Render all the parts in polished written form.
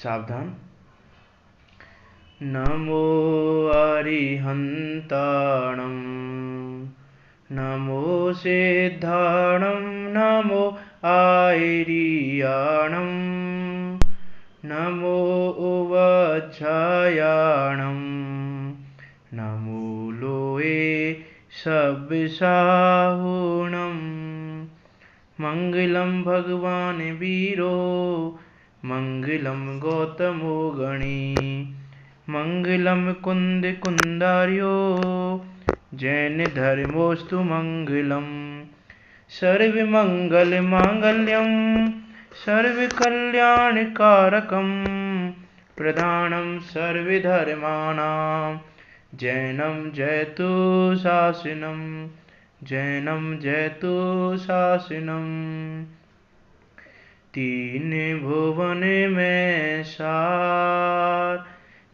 सावधान। नमो अरिहन्ताणं नमो सिद्धाणं नमो आयर्याणं नमो उवज्झायाणं नमो लोये सव्यसाहुणं। मंगलम भगवान वीरो मंगलम गौतमो गणी मंगलम कुंद कुंदार्यो जैन धर्मोस्तु मंगलम। सर्वमंगल मांगल्यम सर्वकल्याणकारकम प्रधानम सर्वधर्माणां जैनम जयतु शासनम जैनम जयतु शासनम। तीन भुवन में सार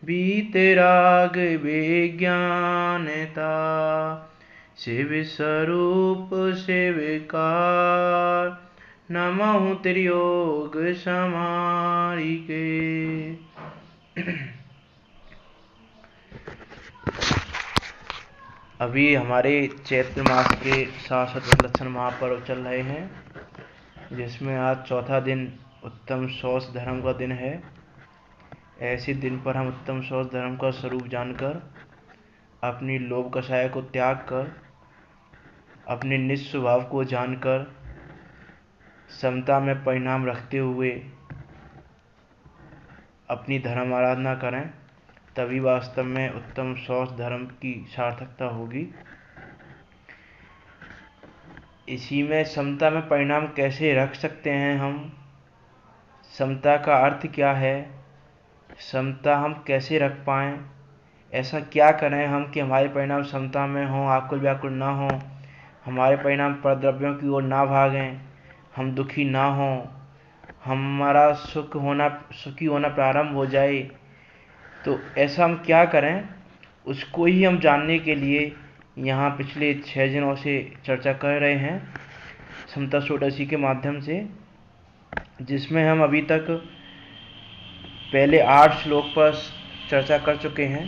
बीतराग विज्ञानता शिव स्वरूप शिवकार नमः त्रियोग समारिके। अभी हमारे चैत्र मास के शाश्वत लक्षण महापर्व चल रहे हैं, जिसमें आज चौथा दिन उत्तम शौच धर्म का दिन है। ऐसे दिन पर हम उत्तम शौच धर्म का स्वरूप जानकर, अपनी लोभ कषाय को त्याग कर, अपने निज स्वभाव को जानकर, समता में परिणाम रखते हुए अपनी धर्म आराधना करें, तभी वास्तव में उत्तम शौच धर्म की सार्थकता होगी। इसी में समता में परिणाम कैसे रख सकते हैं हम, समता का अर्थ क्या है, समता हम कैसे रख पाएँ, ऐसा क्या करें हम कि हमारे परिणाम समता में हों, आकुल व्याकुल ना हों, हमारे परिणाम परद्रव्यों की ओर ना भागें, हम दुखी ना हों, हमारा सुखी होना प्रारंभ हो जाए। तो ऐसा हम क्या करें, उसको ही हम जानने के लिए यहाँ पिछले 6 दिनों से चर्चा कर रहे हैं समता षोडशी के माध्यम से, जिसमें हम अभी तक पहले 8 श्लोक पर चर्चा कर चुके हैं।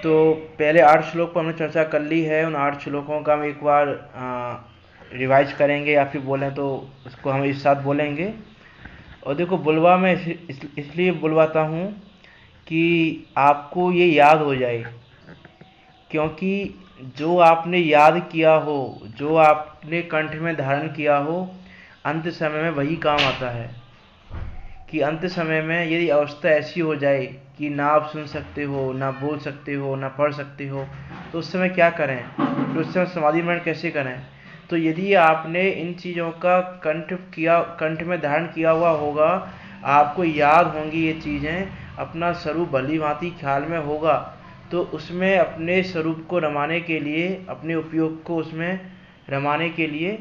तो पहले 8 श्लोक पर हमने चर्चा कर ली है। उन 8 श्लोकों का हम एक बार रिवाइज करेंगे, या फिर बोलें तो उसको हम एक साथ बोलेंगे। और देखो, बुलवा मैं इसलिए बुलवाता हूँ कि आपको ये याद हो जाए, क्योंकि जो आपने याद किया हो, जो आपने कंठ में धारण किया हो, अंत समय में वही काम आता है। कि अंत समय में यदि अवस्था ऐसी हो जाए कि ना आप सुन सकते हो, ना बोल सकते हो, ना पढ़ सकते हो, तो उस समय क्या करें, तो उस समय समाधि में कैसे करें। तो यदि आपने इन चीज़ों का कंठ में धारण किया हुआ होगा, आपको याद होंगी ये चीज़ें, अपना स्वरूप भली भांति ख्याल में होगा, तो उसमें अपने स्वरूप को रमाने के लिए, अपने उपयोग को उसमें रमाने के लिए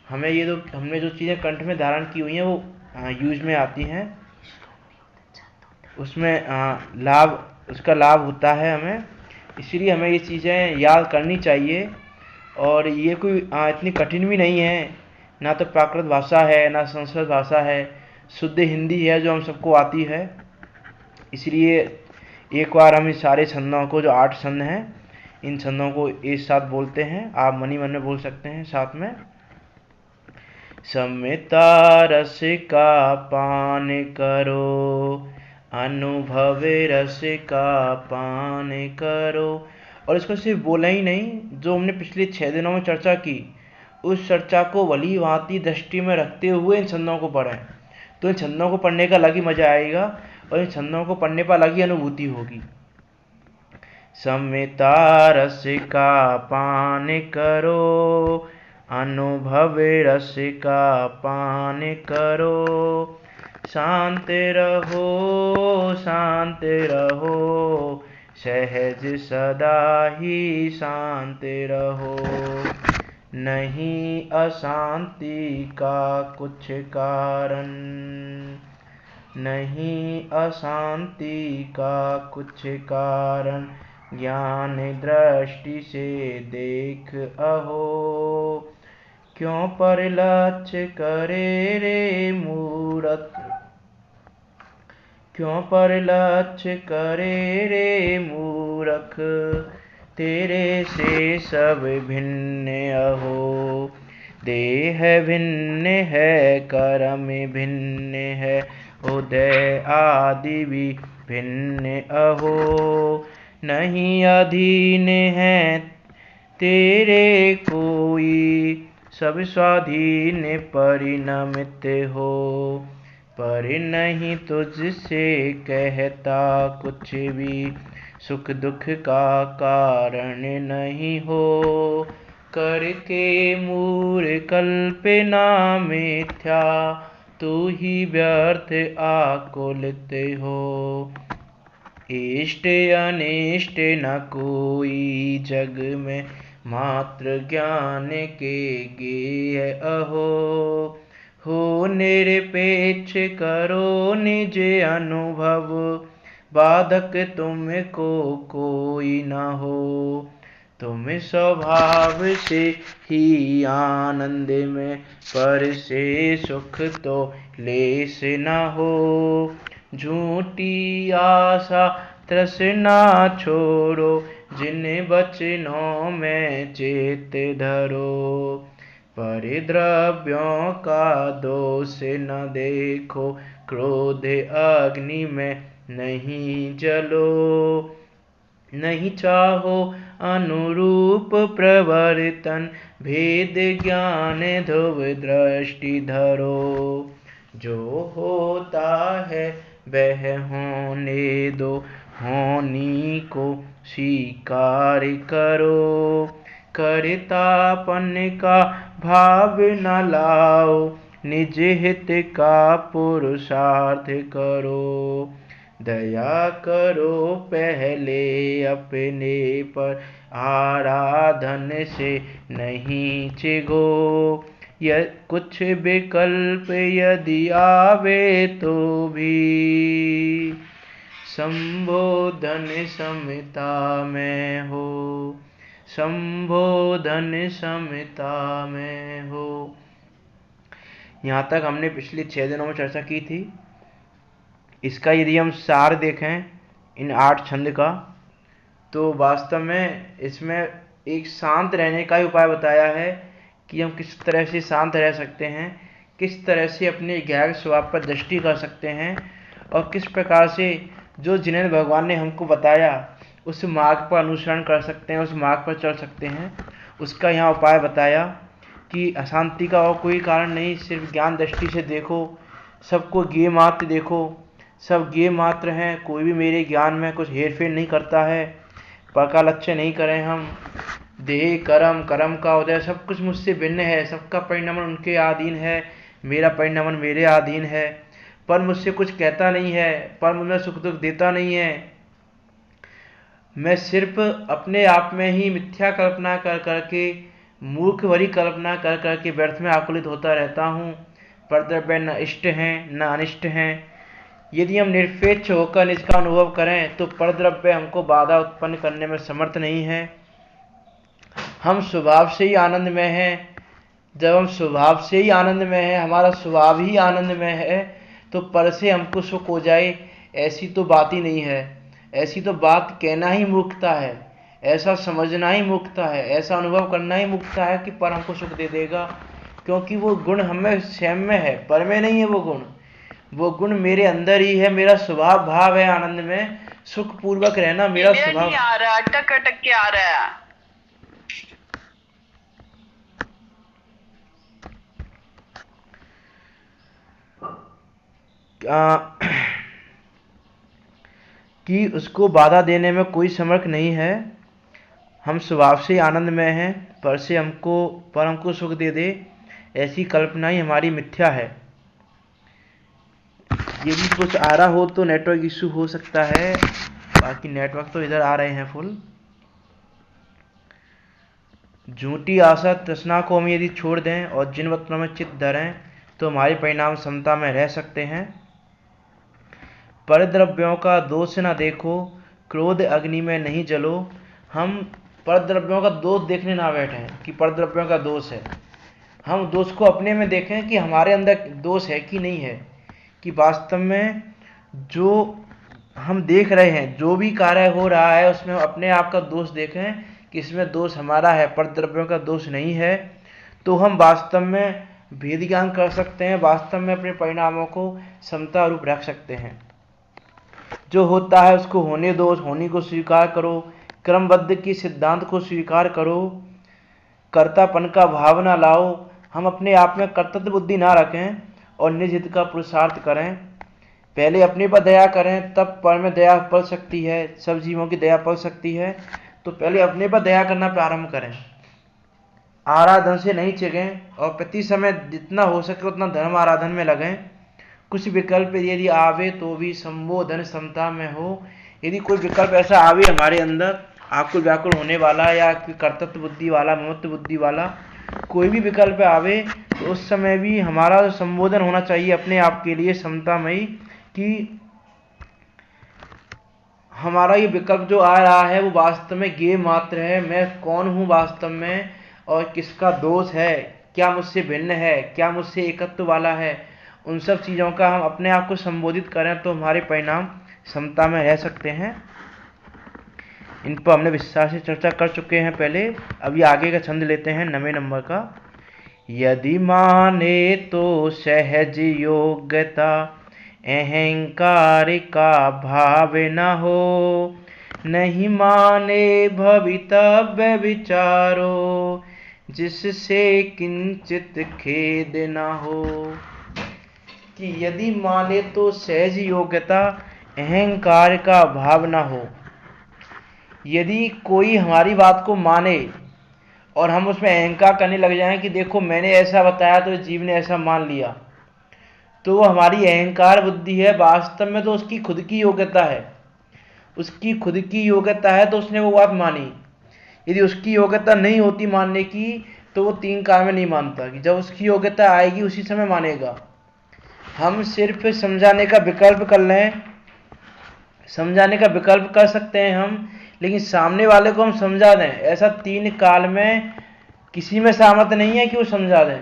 हमने जो चीज़ें कंठ में धारण की हुई हैं वो यूज में आती हैं, उसमें उसका लाभ होता है हमें। इसलिए हमें ये चीज़ें याद करनी चाहिए। और ये कोई इतनी कठिन भी नहीं है, ना तो प्राकृत भाषा है, ना संस्कृत भाषा है, शुद्ध हिंदी है जो हम सबको आती है। इसलिए एक बार हम इस सारे छंदों को, जो 8 छंद हैं, इन छंदों को एक साथ बोलते हैं। आप मन ही मन में बोल सकते हैं साथ में। समता रस का पान करो, अनुभव रस का पान करो। और इसको सिर्फ बोला ही नहीं, जो हमने पिछले 6 दिनों में चर्चा की, उस चर्चा को भली भांति दृष्टि में रखते हुए इन छंदों को पढ़ें। तो इन छंदों को पढ़ने का अलग ही मजा आएगा, और इन छंदों को पढ़ने पर अलग ही अनुभूति होगी। समता रस का पान करो, अनुभव रस का पान करो, शांत रहो शांत रहो, सहज सदा ही शांत रहो। नहीं अशांति का कुछ कारण, नहीं अशांति का कुछ कारण, ज्ञान दृष्टि से देख अहो। क्यों पर लक्ष्य करे रे मूरत, क्यों पर लक्ष्य करे रे मूरख, तेरे से सब भिन्न अहो। देह भिन्न है, कर्म भिन्न है, उदय आदि भी भिन्न अहो। नहीं अधीन है तेरे कोई, सब स्वाधीन परिणमित हो। पर नहीं तुझसे कहता कुछ भी, सुख दुख का कारण नहीं हो। करके मूर कल्पना मिथ्या, तू ही व्यर्थ आकुलित हो। इष्ट अनिष्ट न कोई जग में, मात्र ज्ञान के गेय अहो। हो निरपेक्ष करो निज अनुभव, बाधक तुमको कोई न हो। तुम स्वभाव से ही आनंद में, पर से सुख तो लेस न हो। झूठी आशा तृष्णा छोड़ो, जिन वचनों में चेत धरो। परिद्रव्यों का दोष न देखो, क्रोध अग्नि में नहीं जलो। नहीं चाहो अनुरूप प्रवर्तन, भेद ज्ञान ध्रुव दृष्टि धरो। जो होता है वह होने दो, होनी को स्वीकार करो। कर्तापन का भाव न लाओ, निज हित का पुरुषार्थ करो। दया करो पहले अपने पर, आराधन से नहीं चिगो। यह कुछ विकल्प यदि आवे तो भी, संबोधन समता में हो। संबोधन समता में हो। यहाँ तक हमने पिछले 6 दिनों में चर्चा की थी। इसका यदि हम सार देखें इन 8 छंद का, तो वास्तव में इसमें एक शांत रहने का ही उपाय बताया है कि हम किस तरह से शांत रह सकते हैं, किस तरह से अपने ज्ञान स्वभाव पर दृष्टि कर सकते हैं, और किस प्रकार से जो जिन्हें भगवान ने हमको बताया उस मार्ग पर अनुसरण कर सकते हैं, उस मार्ग पर चल सकते हैं। उसका यहाँ उपाय बताया कि अशांति का और कोई कारण नहीं, सिर्फ ज्ञान दृष्टि से देखो, सबको ज्ञेय मात्र देखो, सब ज्ञेय मात्र हैं। कोई भी मेरे ज्ञान में कुछ हेरफेर नहीं करता है, पक्का लक्ष्य नहीं करें हम। देह कर्म, कर्म का उदय, सब कुछ मुझसे भिन्न है, सबका परिणमन उनके अधीन है, मेरा परिणमन मेरे अधीन है। पर मुझसे कुछ कहता नहीं है, पर मुझे सुख दुख देता नहीं है। मैं सिर्फ अपने आप में ही मिथ्या कल्पना कर करके, मूर्ख भरी कल्पना कर करके व्यर्थ में आकुलित होता रहता हूँ। परद्रव्य न इष्ट हैं न अनिष्ट हैं। यदि हम निरपेक्ष होकर इसका अनुभव करें तो परद्रव्य हमको बाधा उत्पन्न करने में समर्थ नहीं है। हम स्वभाव से ही आनंद में हैं। जब हम स्वभाव से ही आनंद में हैं, हमारा स्वभाव ही आनंद में है, तो पर से हमको सुख हो जाए ऐसी तो बात ही नहीं है। ऐसी तो बात कहना ही मूर्खता है, ऐसा समझना ही मूर्खता है, ऐसा अनुभव करना ही मूर्खता है कि पर हमको सुख दे देगा। क्योंकि वो गुण हमें स्वयं में है, पर में नहीं है। वो गुण मेरे अंदर ही है। मेरा स्वभाव भाव है आनंद में सुख पूर्वक रहना। मेरा स्वभाव नहीं आ रहा, अटक अटक के आ रहा है। कि उसको बाधा देने में कोई समर्थ नहीं है। हम स्वभाव से आनंद में हैं, पर हमको सुख दे दे ऐसी कल्पना ही हमारी मिथ्या है। यदि कुछ आ रहा हो तो नेटवर्क इशू हो सकता है, बाकी नेटवर्क तो इधर आ रहे हैं फुल। झूठी आशा तृष्णा को हम यदि छोड़ दें और जिन वचनों में चित्त धरें तो हमारे परिणाम समता में रह सकते हैं। परद्रव्यों का दोष न देखो, क्रोध अग्नि में नहीं जलो। हम परद्रव्यों का दोष देखने ना बैठें कि परद्रव्यों का दोष है। हम दोष को अपने में देखें कि हमारे अंदर दोष है कि नहीं है, कि वास्तव में जो हम देख रहे हैं, जो भी कार्य हो रहा है उसमें हम अपने आप का दोष देखें कि इसमें दोष हमारा है, पर द्रव्यों का दोष नहीं है, तो हम वास्तव में भेद ज्ञान कर सकते हैं, वास्तव में अपने परिणामों को समता रूप रख सकते हैं। जो होता है उसको होने दो, उस होने को स्वीकार करो, क्रमबद्ध की सिद्धांत को स्वीकार करो, कर्तापन का भाव ना लाओ, हम अपने आप में कर्तव्य बुद्धि ना रखें और निज हित का पुरुषार्थ करें। पहले अपने पर दया करें, तब पर में दया पल सकती है, सब जीवों की दया पल सकती है। तो पहले अपने पर दया करना प्रारंभ करें, आराधन से नहीं चेकें और प्रति समय जितना हो सके उतना धर्म आराधन में लगें। कुछ विकल्प यदि आवे तो भी संबोधन समता में हो। यदि कोई विकल्प ऐसा आवे हमारे अंदर, आकुल व्याकुल होने वाला या कर्तव्य बुद्धि वाला, ममत्व बुद्धि वाला, कोई भी विकल्प आवे तो उस समय भी हमारा संबोधन होना चाहिए अपने आप के लिए समतामयी, कि हमारा ये विकल्प जो आ रहा है वो वास्तव में ज्ञेय मात्र है, मैं कौन हूँ वास्तव में और किसका दोष है, क्या मुझसे भिन्न है, क्या मुझसे एकत्व वाला है, उन सब चीज़ों का हम अपने आप को संबोधित करें तो हमारे परिणाम समता में रह सकते हैं। इन पर हमने विस्तार से चर्चा कर चुके हैं पहले। अभी आगे का छंद लेते हैं 9वें नंबर का। यदि माने तो सहज योग्यता अहंकार का भाव न हो, नहीं माने भवितव्य विचारो, जिससे किंचित खेद न हो। कि यदि माने तो सहज योग्यता अहंकार का भाव न हो। यदि कोई हमारी बात को माने और हम उसमें अहंकार करने लग जाएं कि देखो मैंने ऐसा बताया तो जीव ने ऐसा मान लिया, तो वो हमारी अहंकार बुद्धि है। वास्तव में तो उसकी खुद की योग्यता है, उसकी खुद की योग्यता है तो उसने वो बात मानी। यदि उसकी योग्यता नहीं होती मानने की तो वो 3 काल में नहीं मानता, कि जब उसकी योग्यता आएगी उसी समय मानेगा। हम सिर्फ समझाने का विकल्प कर लें, समझाने का विकल्प कर सकते हैं हम, लेकिन सामने वाले को हम समझा दें, ऐसा 3 काल में किसी में सामर्थ्य नहीं है कि वो समझा दें।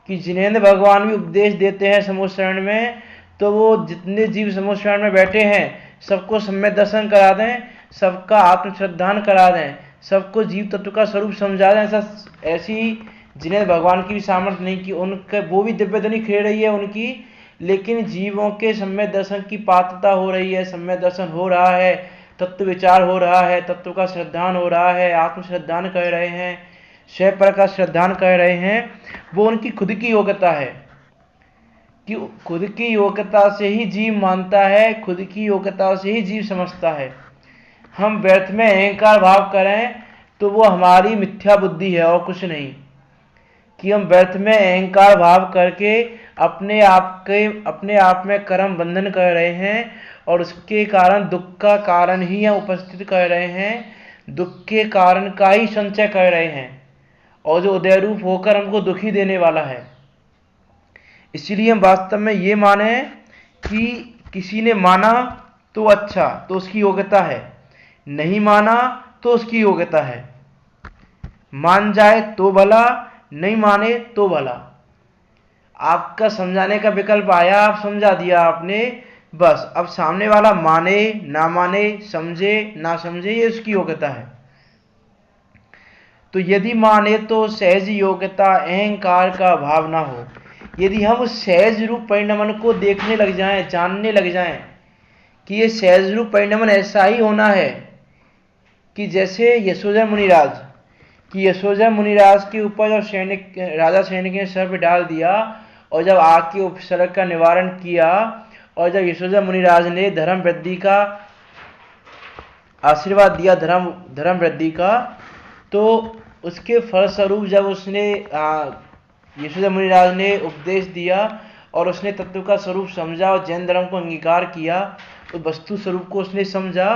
कि जिनेंद्र भगवान भी उपदेश देते हैं समूह शरण में, तो वो जितने जीव समूह शरण में बैठे हैं सबको सम्यक दर्शन करा दें, सबका आत्मश्रद्धान करा दें, सबको जीव तत्व का स्वरूप समझा दें, ऐसी जिनेंद्र भगवान की भी सामर्थ्य नहीं कि उनके वो भी दिव्य ध्वनि खेल रही है उनकी, लेकिन जीवों के सम्यक दर्शन की पात्रता हो रही है, सम्यक दर्शन हो रहा है, तत्व विचार हो रहा है, तत्व का श्रद्धान हो रहा है, आत्मश्रद्धान कर रहे हैं, स्वयं का श्रद्धान कर रहे हैं। वो उनकी खुद की योग्यता है, कि खुद की योग्यता से ही जीव मानता है, खुद की योग्यता से ही जीव समझता है। हम व्यर्थ में अहंकार भाव करें तो वो हमारी मिथ्या बुद्धि है और कुछ नहीं। कि हम व्यर्थ में अहंकार भाव करके अपने आप में कर्म बंधन कर रहे हैं और उसके कारण दुख का कारण ही हम उपस्थित कर रहे हैं, दुख के कारण का ही संचय कर रहे हैं और जो उदय रूप होकर हमको दुखी देने वाला है। इसलिए हम वास्तव में ये माने कि किसी ने माना तो अच्छा, तो उसकी योग्यता है, नहीं माना तो उसकी योग्यता है, मान जाए तो भला, नहीं माने तो भला। आपका समझाने का विकल्प आया, आप समझा दिया आपने, बस अब सामने वाला माने ना माने, समझे ना समझे, ये उसकी योग्यता है। तो यदि माने तो सहज योग्यता अहंकार का भाव ना हो। यदि हम उस सहज रूप परिणमन को देखने लग जाएं, जानने लग जाएं कि ये सहज रूप परिणमन ऐसा ही होना है कि जैसे यशोधर मुनिराज, कि यशोधर मुनिराज के ऊपर जब राजा सैनिक ने सर्प डाल दिया और जब आग के उपसर्ग का निवारण किया और जब यशोधर मुनिराज ने धर्म वृद्धि का आशीर्वाद दिया, धर्म वृद्धि का, तो उसके फलस्वरूप जब उसने यशोधर मुनिराज ने उपदेश दिया और उसने तत्व का स्वरूप समझा और जैन धर्म को अंगीकार किया, तो वस्तु स्वरूप को उसने समझा।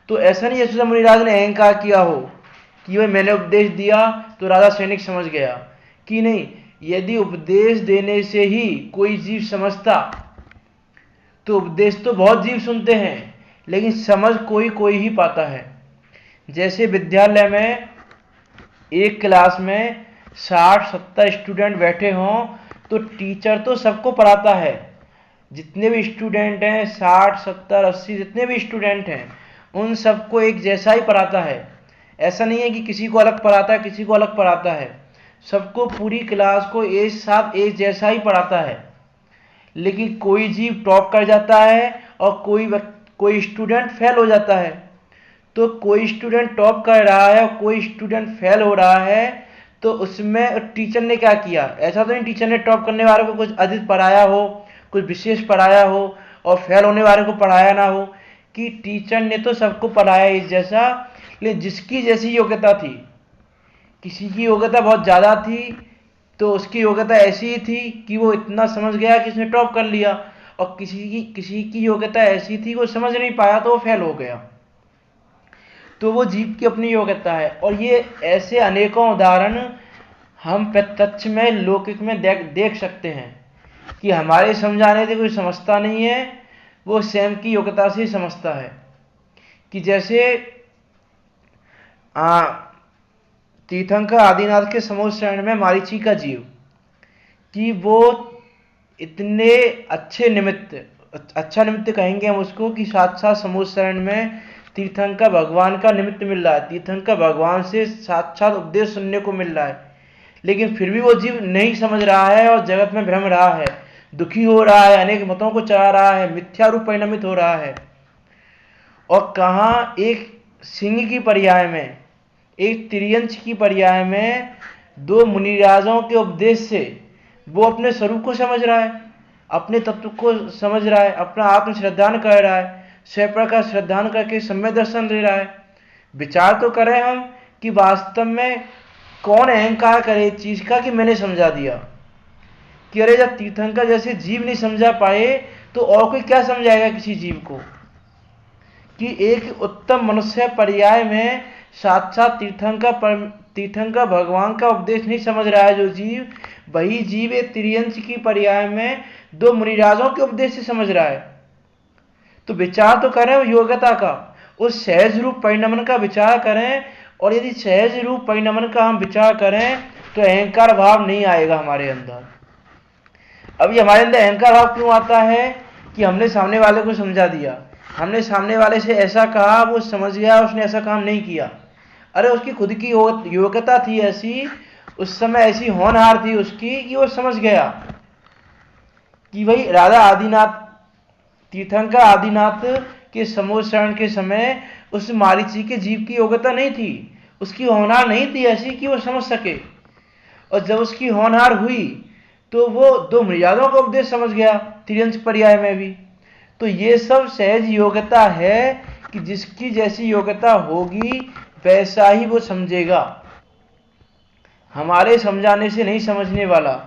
तो ऐसा नहीं यशोधर मुनिराज ने अहंकार किया हो कि भाई मैंने उपदेश दिया तो राजा सैनिक समझ गया, कि नहीं। यदि उपदेश देने से ही कोई जीव समझता तो उपदेश तो बहुत जीव सुनते हैं लेकिन समझ कोई ही पाता है। जैसे विद्यालय में एक क्लास में 60-70 स्टूडेंट बैठे हों तो टीचर तो सबको पढ़ाता है, जितने भी स्टूडेंट हैं 60 70 80 जितने भी स्टूडेंट हैं उन सबको एक जैसा ही पढ़ाता है। ऐसा नहीं है कि किसी को अलग पढ़ाता है किसी को अलग पढ़ाता है, सबको पूरी क्लास को एक साथ एक जैसा ही पढ़ाता है। लेकिन कोई जीव टॉप कर जाता है और कोई स्टूडेंट फेल हो जाता है। तो कोई स्टूडेंट टॉप कर रहा है और कोई स्टूडेंट फेल हो रहा है, तो उसमें टीचर ने क्या किया? ऐसा तो नहीं टीचर ने टॉप करने वाले को कुछ अधिक पढ़ाया हो, कुछ विशेष पढ़ाया हो और फेल होने वाले को पढ़ाया ना हो, कि टीचर ने तो सबको पढ़ाया एक जैसा, लेकिन जिसकी जैसी योग्यता थी। किसी की योग्यता बहुत ज़्यादा थी तो उसकी योग्यता ऐसी ही थी कि वो इतना समझ गया कि उसने टॉप कर लिया, और किसी की योग्यता ऐसी थी कि वो समझ नहीं पाया तो वो फेल हो गया। तो वो जीव की अपनी योग्यता है। और ये ऐसे अनेकों उदाहरण हम प्रत्यक्ष में लौकिक में देख सकते हैं कि हमारे समझाने से कोई समझता नहीं है, वो स्वयं की योग्यता से ही समझता है। कि जैसे तीर्थंकर आदिनाथ के समूह शरण में मारीची का जीव, कि वो इतने अच्छे अच्छा निमित्त कहेंगे हम उसको, कि साक्षात समूह शरण में तीर्थंकर भगवान का निमित्त मिल रहा है, तीर्थंकर भगवान से साक्षात उपदेश सुनने को मिल रहा है। लेकिन फिर भी वो जीव नहीं समझ रहा है और जगत में भ्रम रहा है, दुखी हो रहा है, अनेक मतों को चढ़ा रहा है, मिथ्या रूप परिणमित हो रहा है। और कहाँ एक सिंह की पर्याय में, एक त्रियंच की पर्याय में दो मुनिराजों के उपदेश से वो अपने स्वरूप को समझ रहा है, अपने तत्व को समझ रहा है, अपना आत्म श्रद्धान कर रहा है, स्वयं का श्रद्धान करके सम्यक दर्शन ले रहा है। विचार तो करें हम कि वास्तव में कौन अहंकार करे इस चीज का कि मैंने समझा दिया, कि अरे जब तीर्थंकर जैसे जीव नहीं समझा पाए तो और कोई क्या समझाएगा किसी जीव को। कि एक उत्तम मनुष्य पर्याय में साक्षात तीर्थंकर भगवान का उपदेश नहीं समझ रहा है जो जीव, वही जीव एक त्रियंच की पर्याय में दो मुनिराजों के उपदेश से समझ रहा है। तो विचार तो करें योग्यता का, उस सहज रूप परिणमन का विचार करें। और यदि सहज रूप परिणमन का हम विचार करें तो अहंकार भाव नहीं आएगा हमारे अंदर। अभी हमारे अंदर अहंकार भाव क्यों आता है? कि हमने सामने वाले को समझा दिया, हमने सामने वाले से ऐसा कहा, वो समझ गया, उसने ऐसा काम नहीं किया। अरे उसकी खुद की योग्यता थी ऐसी, उस समय ऐसी होनहार थी उसकी कि वो समझ गया कि भाई राधा आदिनाथ, तीर्थंकर आदिनाथ के समूह शरण के समय उस मारीची के जीव की योग्यता नहीं थी, उसकी होनहार नहीं थी ऐसी कि वो समझ सके। और जब उसकी होनहार हुई तो वो दो मर्यादाओं का उपदेश समझ गया, त्रियंच पर्याय में भी। तो ये सब सहज योग्यता है कि जिसकी जैसी योग्यता होगी वैसा ही वो समझेगा, हमारे समझाने से नहीं समझने वाला।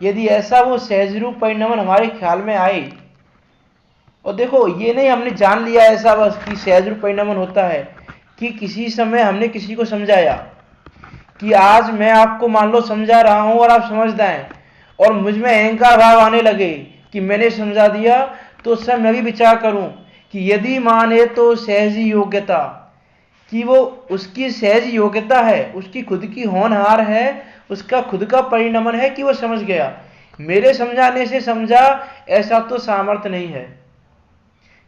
यदि ऐसा वो सहज रूप परिणमन हमारे ख्याल में आए, और देखो ये नहीं हमने जान लिया ऐसा बस कि सहज रूप परिणमन होता है, कि किसी समय हमने किसी को समझाया, कि आज मैं आपको मान लो समझा रहा हूं और आप समझदार हैं, और मुझ में अहंकार भाव आने लगे कि मैंने समझा दिया, तो उस समय मैं भी विचार करूं कि यदि माने तो सहज योग्यता, कि वो उसकी सहज योग्यता है, उसकी खुद की होनहार है, उसका खुद का परिणमन है कि वो समझ गया, मेरे समझाने से समझा ऐसा तो सामर्थ्य नहीं है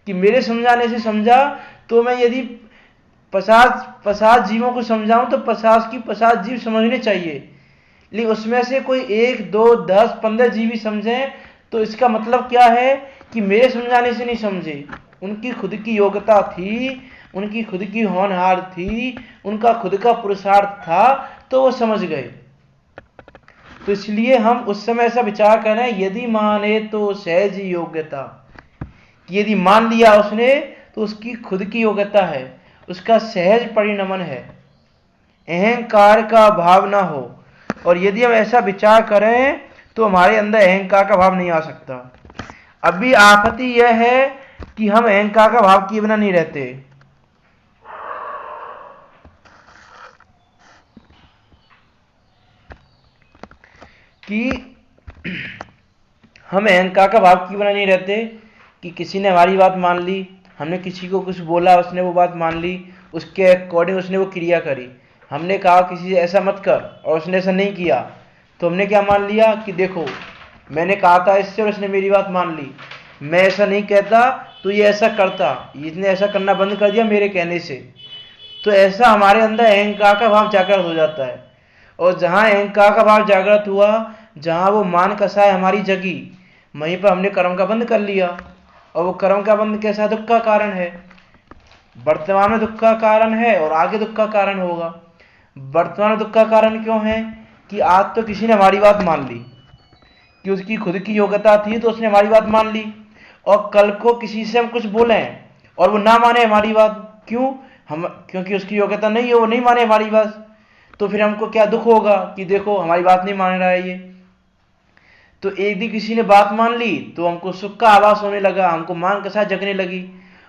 कि मेरे समझाने से समझा। तो मैं यदि 50 जीवों को समझाऊं तो 50 की 50 जीव समझने चाहिए, लेकिन उसमें से कोई 1 2 10 15 जीव ही समझें, तो इसका मतलब क्या है कि मेरे समझाने से नहीं समझे, उनकी खुद की योग्यता थी, उनकी खुद की होनहार थी, उनका खुद का पुरुषार्थ था, तो वो समझ गए। तो इसलिए हम उस समय ऐसा विचार करें, यदि माने तो सहज योग्यता, यदि मान लिया उसने तो उसकी खुद की योग्यता है, उसका सहज परिणमन है, अहंकार का भाव ना हो। और यदि हम ऐसा विचार करें तो हमारे अंदर अहंकार का भाव नहीं आ सकता। अभी आपत्ति यह है कि हम अहंकार का भाव किए बिना नहीं रहते। कि हम अहंकार का भाव किए बिना नहीं रहते, कि किसी ने हमारी बात मान ली, हमने किसी को कुछ बोला, उसने वो बात मान ली, उसके अकॉर्डिंग उसने वो क्रिया करी। हमने कहा किसी से ऐसा मत कर और उसने ऐसा नहीं किया, तो हमने क्या मान लिया कि देखो मैंने कहा था इससे और उसने मेरी बात मान ली। मैं ऐसा नहीं कहता तो ये ऐसा करता, इसने ऐसा करना बंद कर दिया मेरे कहने से। तो ऐसा हमारे अंदर अहंकार का भाव जागृत हो जाता है। और जहाँ अहंकार का भाव जागृत हुआ, जहाँ वो मान कसाय हमारी जगी, वहीं पर हमने कर्म का बंध कर लिया। और वो कर्म का बंध कैसा दुख का कारण है, वर्तमान में दुख का कारण है और आगे दुख का कारण होगा। वर्तमान में दुख का कारण क्यों है कि आज तो किसी ने हमारी बात मान ली, कि उसकी खुद की योग्यता थी तो उसने हमारी बात मान ली, और कल को किसी से हम कुछ बोले और वो ना माने हमारी बात, क्योंकि उसकी योग्यता नहीं है, वो नहीं माने हमारी बात, तो फिर हमको क्या दुख होगा कि देखो हमारी बात नहीं मान रहा है ये। तो एक दिन किसी ने बात मान ली तो हमको सुख का आभास होने लगा, हमको मान के साथ जगने लगी।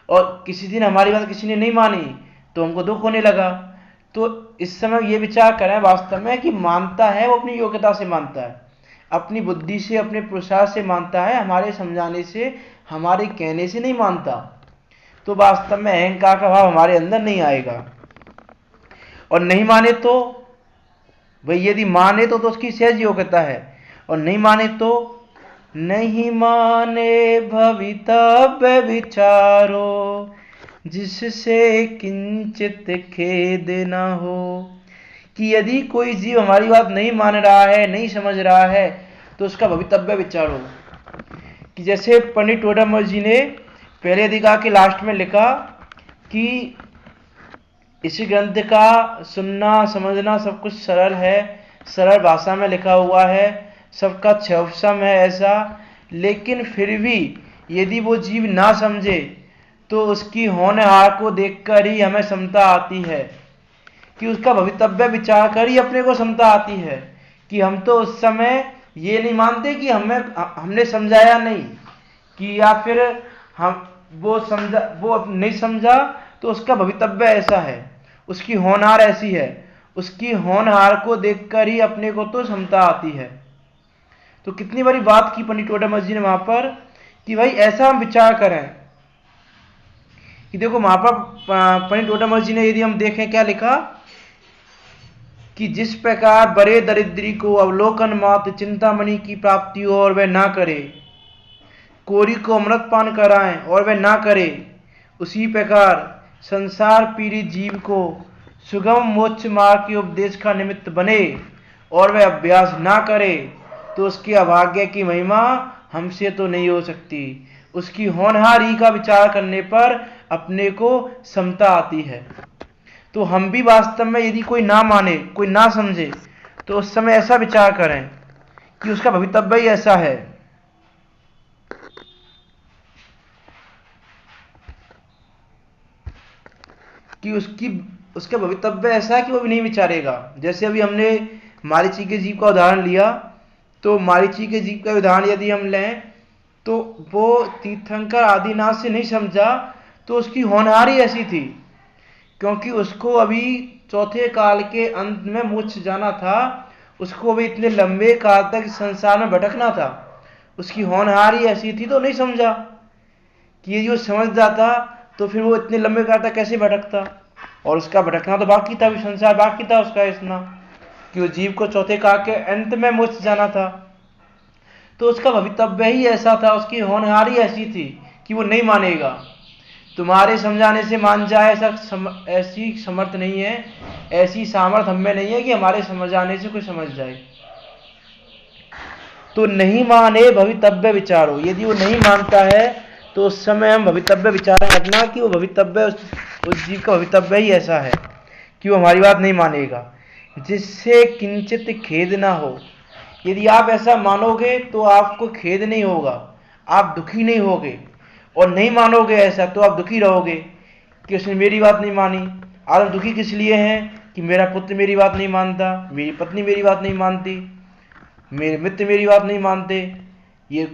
और किसी दिन हमारी बात किसी ने नहीं मानी तो हमको दुख होने लगा। तो इस समय ये विचार करें वास्तव में कि मानता है वो अपनी योग्यता से मानता है, अपनी बुद्धि से, अपने पुरुषार्थ से मानता है, हमारे समझाने से, हमारे कहने से नहीं मानता। तो वास्तव में अहंकार का भाव हमारे अंदर नहीं आएगा। और नहीं माने तो भाई, यदि माने तो उसकी सहज योग्यता है, और नहीं माने तो नहीं माने भवितव्य विचारो, जिससे किंचित खेद न हो। कि यदि कोई जीव हमारी बात नहीं मान रहा है, नहीं समझ रहा है, तो उसका भवितव्य विचारो। कि जैसे पंडित टोडामल जी ने पहले अधिकार के लास्ट में लिखा कि इस ग्रंथ का सुनना समझना सब कुछ सरल है, सरल भाषा में लिखा हुआ है, सबका क्षौभसम है ऐसा, लेकिन फिर भी यदि वो जीव ना समझे तो उसकी होनहार को देखकर ही हमें समता आती है, कि उसका भवितव्य विचार कर ही अपने को समता आती है। कि हम तो उस समय ये नहीं मानते कि हमने समझाया नहीं, कि या फिर वो नहीं समझा तो उसका भवितव्य ऐसा है, उसकी होनहार ऐसी है, उसकी होनहार को देखकर ही अपने को तो समता आती है। तो कितनी बड़ी बात की पंडित टोडामल जी ने वहां पर, कि भाई ऐसा हम विचार करें। कि देखो वहां पर पंडित टोडामल जी ने, यदि हम देखें क्या लिखा, कि जिस प्रकार बड़े दरिद्री को अवलोकन मात्र चिंतामणि की प्राप्ति हो और वह ना करे, कोरी को अमृत पान कराएं और वह ना करे, उसी प्रकार संसार पीड़ित जीव को सुगम मोक्ष मार्ग के उपदेश का निमित्त बने और वह अभ्यास ना करे, तो उसके अभाग्य की महिमा हमसे तो नहीं हो सकती। उसकी होनहारी का विचार करने पर अपने को समता आती है। तो हम भी वास्तव में यदि कोई ना माने, कोई ना समझे, तो उस समय ऐसा विचार करें कि उसका भवितव्य ही ऐसा है। कि उसका भवितव्य ऐसा है कि वो भी नहीं विचारेगा। जैसे अभी हमने मारीची के जीव का उदाहरण लिया, तो मारीची के जीव का उदाहरण यदि हम लें तो वो तीर्थंकर आदिनाथ से नहीं समझा, तो उसकी होनहारी ऐसी थी, क्योंकि उसको अभी चौथे काल के अंत में मोक्ष जाना था, उसको अभी इतने लंबे काल तक संसार में भटकना था। उसकी होनहारी ऐसी थी तो नहीं समझा। कि यदि वो समझ जाता तो फिर वो इतने लंबे काल तक कैसे भटकता, और उसका भटकना तो बाकी था, भी संसार बाकी था उसका इतना, कि वो जीव को चौथे काल के अंत में मोक्ष जाना था। तो उसका भवितव्य ही ऐसा था, उसकी होनहारी ऐसी थी कि वो नहीं मानेगा। तुम्हारे समझाने से मान जाए ऐसी समर्थ नहीं है, ऐसी सामर्थ हमें नहीं है कि हमारे समझाने से कोई समझ जाए। तो नहीं माने भवितव्य विचारो, यदि वो नहीं मानता है तो उस समय हम भवितव्य विचार रखना कि वो भवितव्य, उस जीव का भवितव्य ही ऐसा है कि वो हमारी बात नहीं मानेगा, जिससे किंचित खेद ना हो। यदि आप ऐसा मानोगे तो आपको खेद नहीं होगा, आप दुखी नहीं होगे, और नहीं मानोगे ऐसा तो आप दुखी रहोगे कि उसने मेरी बात नहीं मानी। आज हम दुखी किस लिए हैं कि मेरा पुत्र मेरी बात नहीं मानता, मेरी पत्नी मेरी बात नहीं मानती, मेरे मित्र मेरी बात नहीं मानते, ये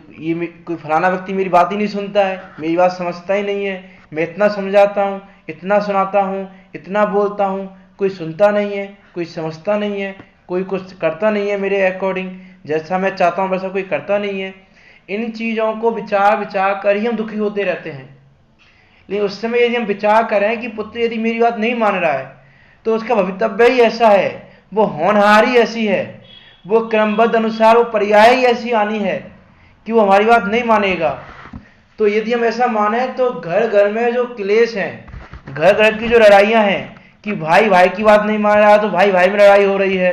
कोई फलाना व्यक्ति मेरी बात ही नहीं सुनता है, मेरी बात समझता ही नहीं है। मैं इतना समझाता हूँ, इतना सुनाता हूँ, इतना बोलता हूँ, कोई सुनता नहीं है, कोई समझता नहीं है, कोई कुछ करता नहीं है मेरे अकॉर्डिंग, जैसा मैं चाहता हूँ वैसा कोई करता नहीं है। इन चीज़ों को विचार कर ही हम दुखी होते रहते हैं। लेकिन उस समय यदि हम विचार करें कि पुत्र यदि मेरी बात नहीं मान रहा है तो उसका भवितव्य ही ऐसा है, वो होनहारी ऐसी है, वो क्रमबद्ध अनुसार वो पर्याय ही ऐसी आनी है कि वो हमारी बात नहीं मानेगा। तो यदि हम ऐसा माने तो घर घर में जो क्लेश हैं, घर घर की जो लड़ाइयाँ हैं कि भाई भाई की बात नहीं मान रहा तो भाई भाई में लड़ाई हो रही है,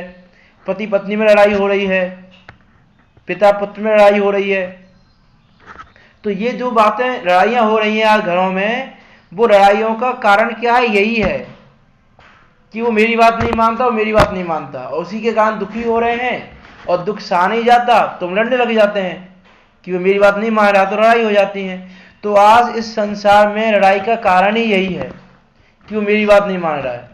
पति पत्नी में लड़ाई हो रही है, पिता पुत्र में लड़ाई हो रही है, तो ये जो बातें लड़ाइयाँ हो रही हैं आज घरों में, वो लड़ाइयों का कारण क्या है? यही है कि वो मेरी बात नहीं मानता, वो मेरी बात नहीं मानता, और उसी के कारण दुखी हो रहे हैं, और दुख सहा नहीं जाता तो लड़ने लग जाते हैं कि वो मेरी बात नहीं मान रहा, तो लड़ाई हो जाती है। तो आज इस संसार में लड़ाई का कारण ही यही है कि वो मेरी बात नहीं मान रहा है,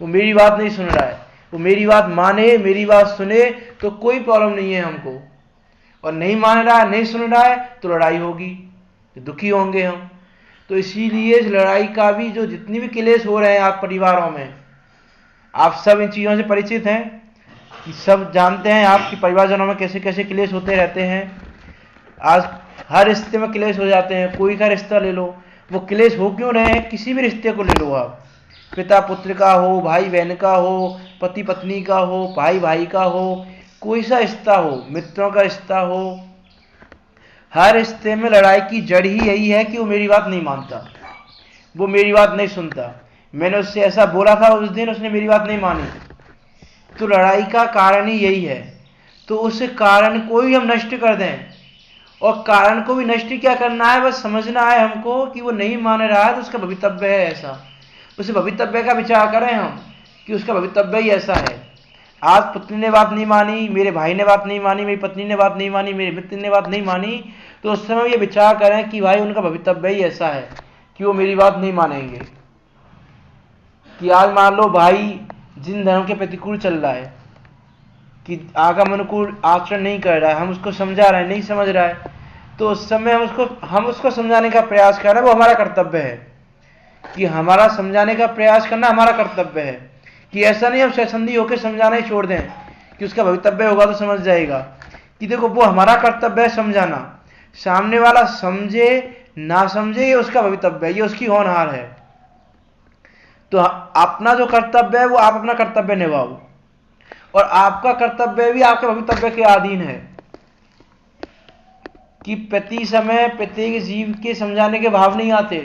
वो मेरी बात नहीं सुन रहा है। वो मेरी बात माने, मेरी बात सुने तो कोई प्रॉब्लम नहीं है हमको, और नहीं मान रहा है, नहीं सुन रहा है तो लड़ाई होगी, दुखी होंगे हम। तो इसीलिए इस लड़ाई का भी जो जितनी भी क्लेश हो रहे हैं आप परिवारों में, आप सब इन चीज़ों से परिचित हैं कि सब जानते हैं आपके परिवारजनों में कैसे कैसे क्लेश होते रहते हैं। आज हर रिश्ते में क्लेश हो जाते हैं, कोई का रिश्ता ले लो, वो क्लेश हो क्यों रहे हैं? किसी भी रिश्ते को ले लो आप, पिता पुत्र का हो, भाई बहन का हो, पति पत्नी का हो, भाई भाई का हो, कोई सा रिश्ता हो, मित्रों का रिश्ता हो, हर रिश्ते में लड़ाई की जड़ ही यही है कि वो मेरी बात नहीं मानता, वो मेरी बात नहीं सुनता। मैंने उससे ऐसा बोला था उस दिन, उसने मेरी बात नहीं मानी, तो लड़ाई का कारण ही यही है। तो उस कारण को ही हम नष्ट कर दें, और कारण को भी नष्ट क्या करना है? बस समझना है हमको कि वो नहीं मान रहा है तो उसका भवितव्य है ऐसा, उस भवितव्य का विचार करें हम कि उसका भवितव्य ही ऐसा है। आज पत्नी ने बात नहीं मानी, मेरे भाई ने बात नहीं मानी, मेरी पत्नी ने बात नहीं मानी, मेरे मित्र ने बात नहीं मानी, तो उस समय ये विचार करें कि भाई उनका भवितव्य ही ऐसा है कि वो मेरी बात नहीं मानेंगे। कि आज मान लो भाई जिन धर्म के प्रतिकूल चल रहा है, कि आगम अनुकूल आचरण नहीं कर रहा है, हम उसको समझा रहे हैं, नहीं समझ रहा है, तो उस समय हम उसको समझाने का प्रयास कर रहे हैं, वो हमारा कर्तव्य है कि हमारा समझाने का प्रयास करना हमारा कर्तव्य है। कि ऐसा नहीं हम स्वसंधी होकर समझाना ही छोड़ दें कि उसका भवितव्य होगा तो समझ जाएगा, कि देखो वो हमारा कर्तव्य है समझाना, सामने वाला समझे ना समझे ये उसका भवितव्य है, ये उसकी होनहार है। तो अपना जो कर्तव्य है वो आप अपना कर्तव्य निभाओ, और आपका कर्तव्य भी आपके भवितव्य के अधीन है। कि प्रति समय प्रत्येक जीव के समझाने के भाव नहीं आते,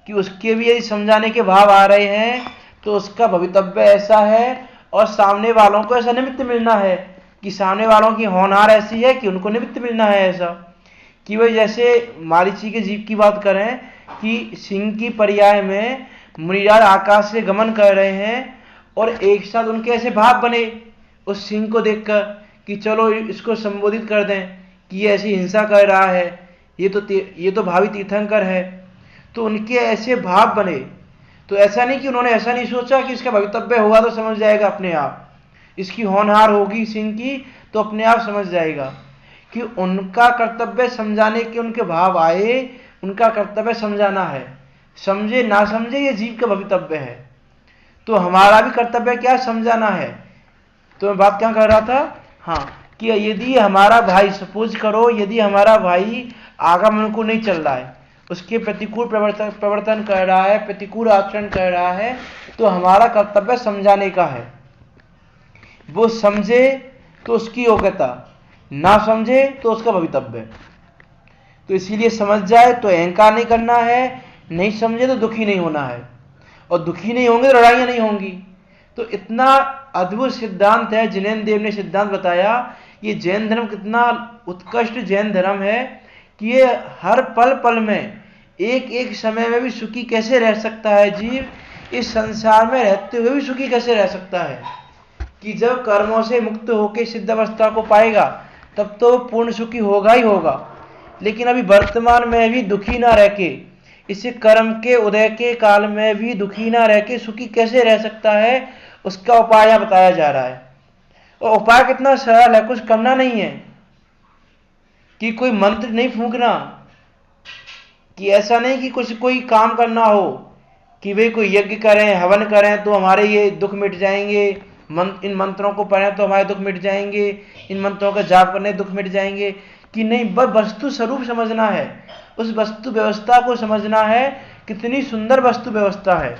कि उसके भी यदि समझाने के भाव आ रहे हैं तो उसका भवितव्य ऐसा है, और सामने वालों को ऐसा निमित्त मिलना है कि सामने वालों की होनहार ऐसी है कि उनको निमित्त मिलना है ऐसा। कि वह जैसे मारीची के जीव की बात करें कि सिंह की पर्याय में मुनिराज आकाश से गमन कर रहे हैं, और एक साथ उनके ऐसे भाव बने उस सिंह को देखकर कि चलो इसको संबोधित कर दें कि ये ऐसी हिंसा कर रहा है, ये तो भावी तीर्थंकर है। तो उनके ऐसे भाव बने। तो ऐसा नहीं कि उन्होंने ऐसा नहीं सोचा कि इसका भवितव्य होगा तो समझ जाएगा अपने आप, इसकी होनहार होगी सिंह की तो अपने आप समझ जाएगा, कि उनका कर्तव्य समझाने के उनके भाव आए, उनका कर्तव्य समझाना है, समझे ना समझे ये जीव का भवितव्य है। तो हमारा भी कर्तव्य क्या समझाना है। तो मैं बात क्या कर रहा था, हाँ, कि यदि हमारा भाई, सपोज करो यदि हमारा भाई आगमन को नहीं चल रहा है, उसके प्रतिकूल प्रवर्तन कर रहा है, प्रतिकूल आचरण कर रहा है, तो हमारा कर्तव्य समझाने का है। वो समझे तो उसकी योग्यता, ना समझे तो उसका भवितव्य। तो इसीलिए समझ जाए तो अहंकार नहीं करना है, नहीं समझे तो दुखी नहीं होना है, और दुखी नहीं होंगे तो लड़ाइयां नहीं होंगी। तो इतना अद्भुत सिद्धांत है, जिनेन्द्र देव ने सिद्धांत बताया। ये जैन धर्म कितना उत्कृष्ट जैन धर्म है कि ये हर पल पल में, एक एक समय में भी सुखी कैसे रह सकता है जीव, इस संसार में रहते हुए भी सुखी कैसे रह सकता है। कि जब कर्मों से मुक्त होकर सिद्ध अवस्था को पाएगा तब तो पूर्ण सुखी होगा ही होगा, लेकिन अभी वर्तमान में भी दुखी ना रह के, इस कर्म के उदय के काल में भी दुखी ना रह के सुखी कैसे रह सकता है, उसका उपाय यहाँ बताया जा रहा है। और उपाय कितना सरल है, कुछ करना नहीं है, कि कोई मंत्र नहीं फूंकना, कि ऐसा नहीं कि कुछ कोई काम करना हो कि भाई कोई यज्ञ करें, हवन करें तो हमारे ये दुख मिट जाएंगे, इन मंत्रों को पढ़ें तो हमारे दुख मिट जाएंगे, इन मंत्रों का जाप करने दुख मिट जाएंगे। कि नहीं, बस वस्तु स्वरूप समझना है, उस वस्तु व्यवस्था को समझना है, कितनी सुंदर वस्तु व्यवस्था है,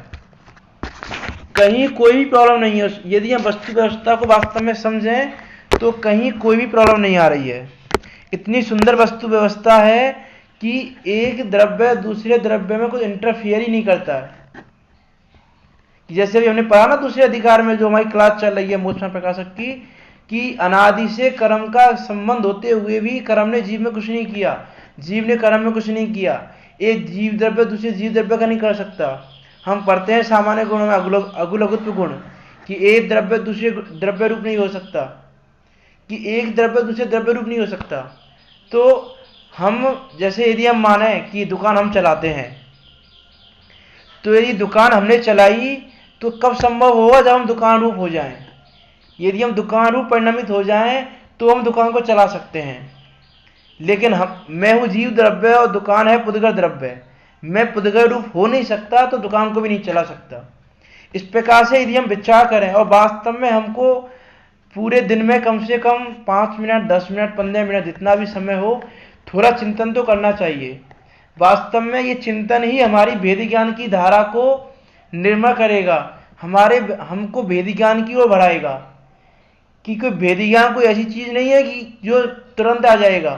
कहीं कोई भी प्रॉब्लम नहीं है। यदि हम वस्तु व्यवस्था को वास्तव में समझें तो कहीं कोई भी प्रॉब्लम नहीं आ रही है। इतनी सुंदर वस्तु व्यवस्था है कि एक द्रव्य दूसरे द्रव्य में कुछ इंटरफियर ही नहीं करता है। कि जैसे अभी हमने पढ़ा ना दूसरे अधिकार में, जो हमारी क्लास चल रही है मोक्षण प्रकाशक की, कि अनादि से कर्म का संबंध होते हुए भी कर्म ने जीव में कुछ नहीं किया, जीव ने कर्म में कुछ नहीं किया। एक जीव द्रव्य दूसरे जीव द्रव्य का नहीं कर सकता। हम पढ़ते हैं सामान्य गुणों में अगुलगुत्व गुण, कि एक द्रव्य दूसरे द्रव्य रूप नहीं हो सकता, कि एक द्रव्य दूसरे द्रव्य रूप नहीं हो सकता। तो हम जैसे यदि हम माने कि दुकान हम चलाते हैं, तो यदि दुकान हमने चलाई तो कब संभव होगा? जब हम दुकान रूप हो जाएं। यदि हम दुकान रूप परिणमित हो जाएं तो हम दुकान को चला सकते हैं। लेकिन मैं हूं जीव द्रव्य और दुकान है पुद्गल द्रव्य, मैं पुद्गल रूप हो नहीं सकता तो दुकान को भी नहीं चला सकता। इस प्रकार से यदि हम विचार करें, और वास्तव में हमको पूरे दिन में कम से कम 5 मिनट 10 मिनट 15 मिनट जितना भी समय हो, थोड़ा चिंतन तो करना चाहिए। वास्तव में ये चिंतन ही हमारी वेद ज्ञान की धारा को निर्मल करेगा, हमको वेद ज्ञान की ओर बढ़ाएगा। कि कोई वेद ज्ञान कोई ऐसी चीज नहीं है कि जो तुरंत आ जाएगा।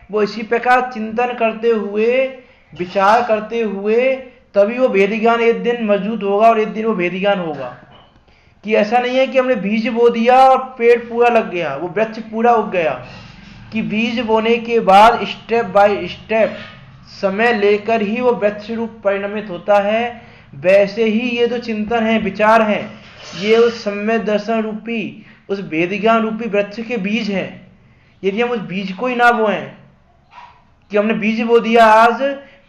वो इसी प्रकार चिंतन करते हुए, विचार करते हुए, तभी वो वेद ज्ञान एक दिन मजबूत होगा और एक दिन वो वेद ज्ञान होगा। कि ऐसा नहीं है कि हमने बीज बो दिया और पेड़ पूरा लग गया, वो वृक्ष पूरा उग गया। कि बीज बोने के बाद स्टेप बाय स्टेप समय लेकर ही वो वृक्ष रूप परिणमित होता है। वैसे ही ये जो चिंतन है, विचार है, ये उस सम्यक दर्शन रूपी, उस वेद ज्ञान रूपी वृक्ष के बीज हैं। यदि हम उस बीज को ही ना बोएं, कि हमने बीज बो दिया आज,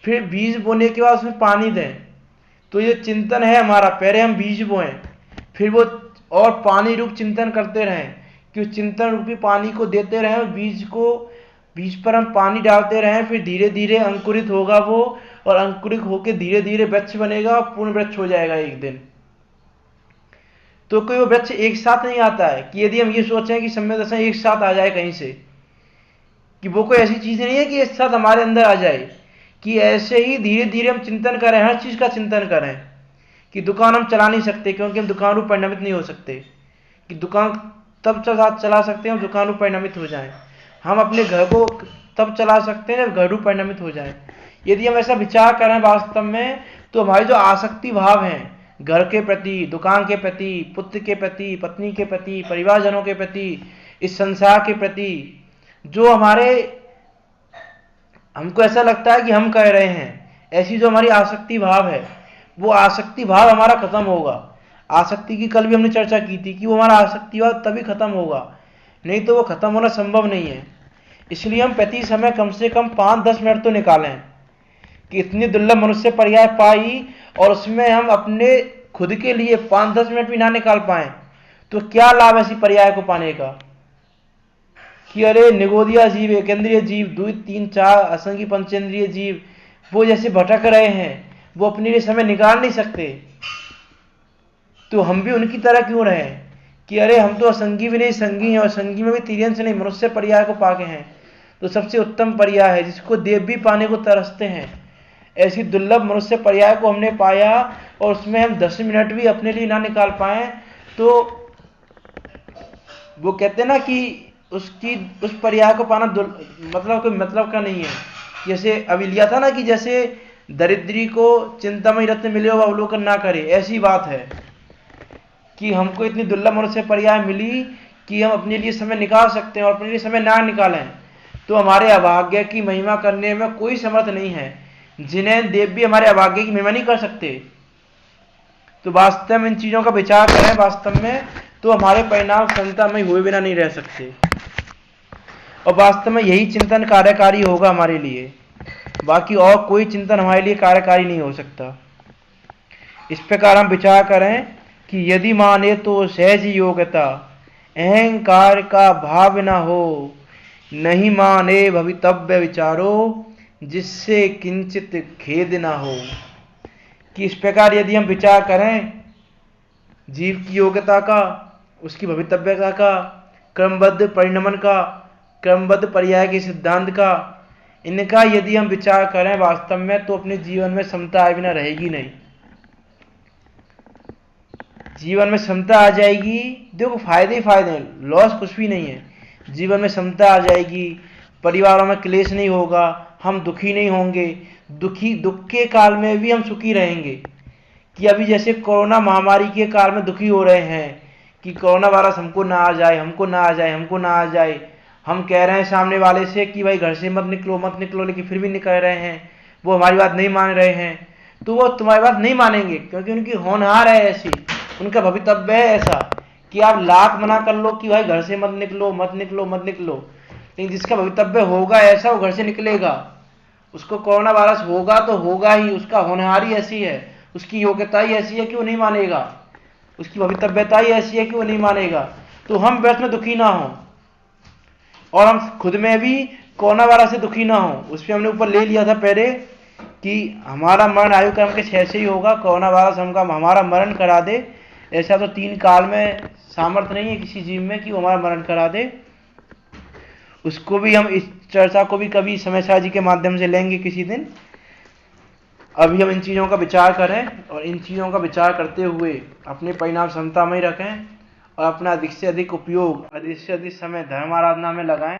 फिर बीज बोने के बाद उसमें पानी दें, तो ये चिंतन है हमारा, पहले हम बीज बोएं, फिर वो और पानी रूप चिंतन करते रहें, कि उस चिंतन रूपी पानी को देते रहें, बीज पर हम पानी डालते रहें, फिर धीरे धीरे अंकुरित होगा वो, और अंकुरित होकर धीरे धीरे वृक्ष बनेगा और पूर्ण वृक्ष हो जाएगा एक दिन। तो कोई वो वृक्ष एक साथ नहीं आता है। कि यदि हम ये सोचें कि सम्यक दर्शन एक साथ आ जाए कहीं से, कि वो कोई ऐसी चीज नहीं है कि एक साथ हमारे अंदर आ जाए। कि ऐसे ही धीरे धीरे हम चिंतन करें, हर चीज का चिंतन करें। कि दुकान हम चला नहीं सकते क्योंकि हम दुकान रूप परिणमित नहीं हो सकते। कि दुकान तब चला सकते हैं हम दुकान रूप परिणमित हो जाएं। हम अपने घर को तब चला सकते हैं जब घर रूप परिणमित हो जाएं। यदि हम ऐसा विचार करें वास्तव में, तो हमारी जो आसक्ति भाव हैं, घर के प्रति, दुकान के प्रति, पुत्र के प्रति, पत्नी के प्रति, परिवारजनों के प्रति, इस संसार के प्रति, जो हमको ऐसा लगता है कि हम कह रहे हैं, ऐसी जो हमारी आसक्ति भाव है, वो आसक्ति भाव हमारा खत्म होगा। आसक्ति की कल भी हमने चर्चा की थी कि वो हमारा आसक्ति भाव तभी खत्म होगा, नहीं तो वो खत्म होना संभव नहीं है। इसलिए हम प्रति समय कम से कम 5-10 मिनट तो निकालें। कि इतनी दुर्लभ मनुष्य पर्याय पाई और उसमें हम अपने खुद के लिए 5-10 मिनट भी ना निकाल पाए, तो क्या लाभ ऐसी पर्याय को पाने का? कि अरे निगोदिया जीव, एकेंद्रीय जीव, 2 3 4 असंगी पंचेंद्रिय जीव, वो जैसे भटक रहे हैं, वो अपने लिए समय निकाल नहीं सकते, तो हम भी उनकी तरह क्यों रहे? कि अरे हम तो असंगी भी नहीं, संगी हैं, और संगी में भी तिर्यंश नहीं, मनुष्य पर्याय को पाके हैं, तो सबसे उत्तम पर्याय है, जिसको देव भी पाने को तरसते हैं। ऐसी दुर्लभ मनुष्य पर्याय को हमने पाया और उसमें हम 10 मिनट भी अपने लिए ना निकाल पाए, तो वो कहते हैं ना कि उस पर्याय को पाना मतलब कोई मतलब का नहीं है। जैसे अभी लिया था ना कि जैसे दरिद्री को चिंतामय रत्न मिले हो अवलोकन ना करे, ऐसी बात है। कि हमको इतनी दुर्लभ मनुष्य पर्याय मिली कि हम अपने लिए समय निकाल सकते हैं, और अपने लिए समय ना निकालें तो हमारे अभाग्य की महिमा करने में कोई समर्थ नहीं है। जिन्हें देव भी हमारे अभाग्य की महिमा नहीं कर सकते। तो वास्तव में इन चीजों का विचार करें वास्तव में, तो हमारे परिणाम संतामय हुए बिना नहीं रह सकते, और वास्तव में यही चिंतन कार्यकारी होगा हमारे लिए। बाकी और कोई चिंतन हमारे लिए कार्यकारी नहीं हो सकता। इस प्रकार हम विचार करें कि यदि माने तो सहज योग्यता, अहंकार का भाव न हो, नहीं माने भवितव्य विचारो, जिससे किंचित खेद न हो। कि इस प्रकार यदि हम विचार करें जीव की योग्यता का, उसकी भवितव्यता का, क्रमबद्ध परिणमन का, क्रमबद्ध पर्याय के सिद्धांत का, इनका यदि हम विचार करें वास्तव में, तो अपने जीवन में समता आए बिना रहेगी नहीं। जीवन में समता आ जाएगी, देखो फायदे ही फायदे हैं, लॉस कुछ भी नहीं है। जीवन में समता आ जाएगी, परिवारों में क्लेश नहीं होगा, हम दुखी नहीं होंगे, दुख के काल में भी हम सुखी रहेंगे। कि अभी जैसे कोरोना महामारी के काल में दुखी हो रहे हैं कि कोरोना वायरस हमको ना आ जाए, हमको ना आ जाए, हमको ना आ जाए। हम कह रहे हैं सामने वाले से कि भाई घर से मत निकलो मत निकलो, लेकिन फिर भी निकल रहे हैं, वो हमारी बात नहीं मान रहे हैं। तो वो तुम्हारी बात नहीं मानेंगे, क्योंकि उनकी होनहार है ऐसी, उनका भवितव्य है ऐसा कि आप लाख मना कर लो कि भाई घर से मत निकलो मत निकलो मत निकलो, लेकिन जिसका भवितव्य होगा ऐसा वो घर से निकलेगा। उसको कोरोना वायरस होगा तो होगा ही, उसका होनहार ही ऐसी है, उसकी योग्यता ही ऐसी है कि वो नहीं मानेगा, उसकी भवितव्यता ही ऐसी है कि वो नहीं मानेगा। तो हम व्यर्थ में दुखी ना हो, और हम खुद में भी कोरोना वायरस से दुखी ना हो। उस पर हमने ऊपर ले लिया था पहले कि हमारा मरण आयु क्रम के 6 से ही होगा, कोरोना वायरस हमारा मरण करा दे, ऐसा तो 3 काल में सामर्थ्य नहीं है किसी जीव में कि वो हमारा मरण करा दे। उसको भी हम इस चर्चा को भी कभी समय साजी के माध्यम से लेंगे किसी दिन। अभी हम इन चीज़ों का विचार करें, और इन चीज़ों का विचार करते हुए अपने परिणाम क्षमता में ही रखें, और अपना अधिक से अधिक उपयोग, अधिक से अधिक समय धर्म आराधना में लगाएं।